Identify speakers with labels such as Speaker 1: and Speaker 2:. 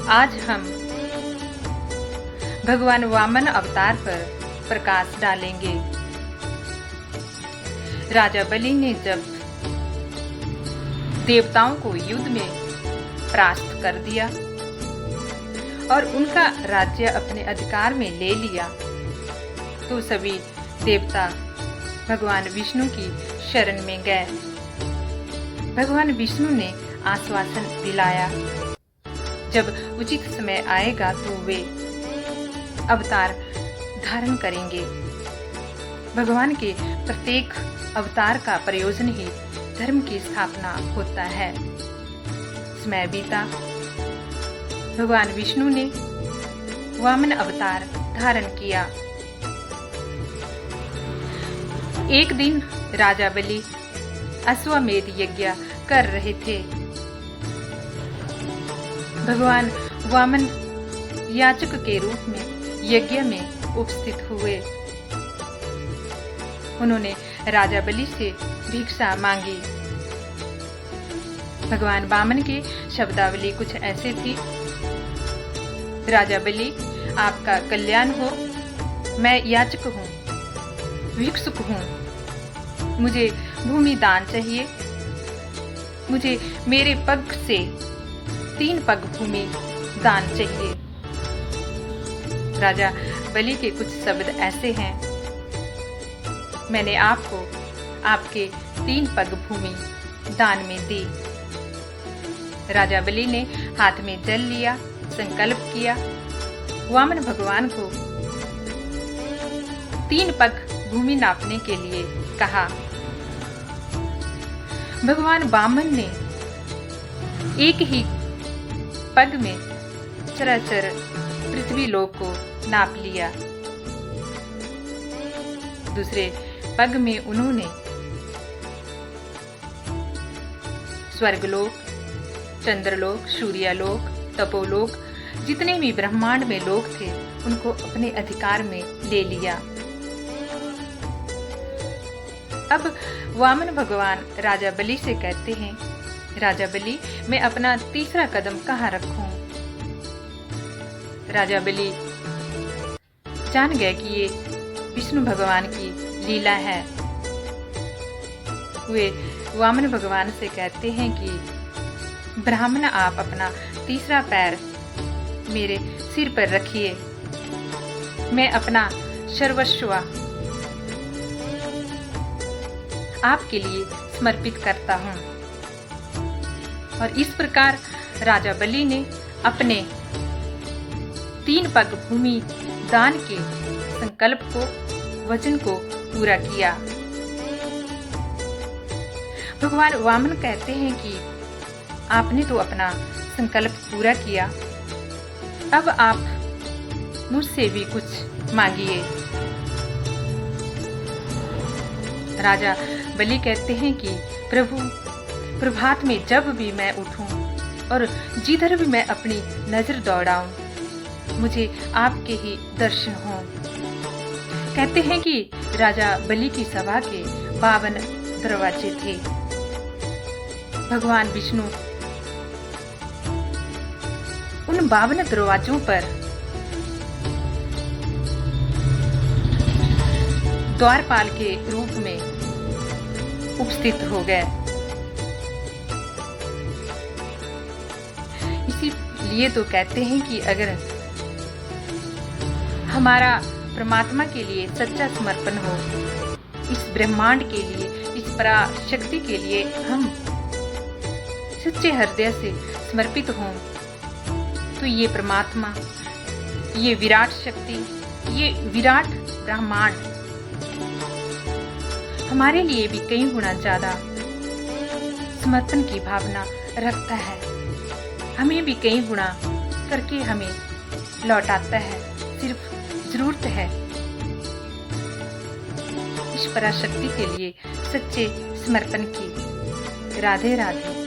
Speaker 1: आज हम भगवान वामन अवतार पर प्रकाश डालेंगे। राजा बलि ने जब देवताओं को युद्ध में परास्त कर दिया और उनका राज्य अपने अधिकार में ले लिया, तो सभी देवता भगवान विष्णु की शरण में गए। भगवान विष्णु ने आश्वासन दिलाया, जब उचित समय आएगा तो वे अवतार धारण करेंगे। भगवान के प्रत्येक अवतार का प्रयोजन ही धर्म की स्थापना होता है। समय बीता, भगवान विष्णु ने वामन अवतार धारण किया। एक दिन राजा बलि अश्वमेध यज्ञ कर रहे थे। भगवान वामन याचक के रूप में यज्ञ में उपस्थित हुए। उन्होंने राजा बलि से भिक्षा मांगी। भगवान वामन की शब्दावली कुछ ऐसे थी, राजा बलि, आपका कल्याण हो। मैं याचक हूँ, भिक्षुक हूँ। मुझे भूमि दान चाहिए। मुझे मेरे पग से 3 पग भूमि दान चाहिए। राजा बलि के कुछ शब्द ऐसे हैं, मैंने आपको आपके 3 पग भूमि दान में दी। राजा बलि ने हाथ में जल लिया, संकल्प किया। वामन भगवान को 3 पग भूमि नापने के लिए कहा। भगवान वामन ने एक ही पग में चराचर पृथ्वी लोक को नाप लिया। दूसरे पग में उन्होंने स्वर्गलोक, चंद्रलोक, सूर्यलोक, तपोलोक, जितने भी ब्रह्मांड में लोक थे, उनको अपने अधिकार में ले लिया। अब वामन भगवान राजा बलि से कहते हैं, राजा बलि, मैं अपना तीसरा कदम कहाँ रखूं? राजा बलि जान गए कि ये विष्णु भगवान की लीला है। वे वामन भगवान से कहते हैं कि ब्राह्मण, आप अपना तीसरा पैर मेरे सिर पर रखिए। मैं अपना सर्वस्व आपके लिए समर्पित करता हूँ। और इस प्रकार राजा बलि ने अपने 3 पग भूमि दान के संकल्प को, वचन को पूरा किया। भगवान वामन कहते हैं कि आपने तो अपना संकल्प पूरा किया, अब आप मुझसे भी कुछ मांगिए। राजा बलि कहते हैं कि प्रभु, प्रभात में जब भी मैं उठूं और जिधर भी मैं अपनी नजर दौड़ाऊं, मुझे आपके ही दर्शन हों। कहते हैं कि राजा बलि की सभा के 52 दरवाजे थे। भगवान विष्णु उन 52 दरवाजों पर द्वारपाल के रूप में उपस्थित हो गए। इसीलिए तो कहते हैं कि अगर हमारा परमात्मा के लिए सच्चा समर्पण हो, इस ब्रह्मांड के लिए, इस पराशक्ति के लिए हम सच्चे हृदय से समर्पित हों, तो ये परमात्मा, ये विराट शक्ति, ये विराट ब्रह्मांड हमारे लिए भी कई गुना ज्यादा समर्पण की भावना रखता है। हमें भी कई गुना करके हमें लौटाता है। सिर्फ जरूरत है इस पराशक्ति के लिए सच्चे समर्पण की। राधे राधे।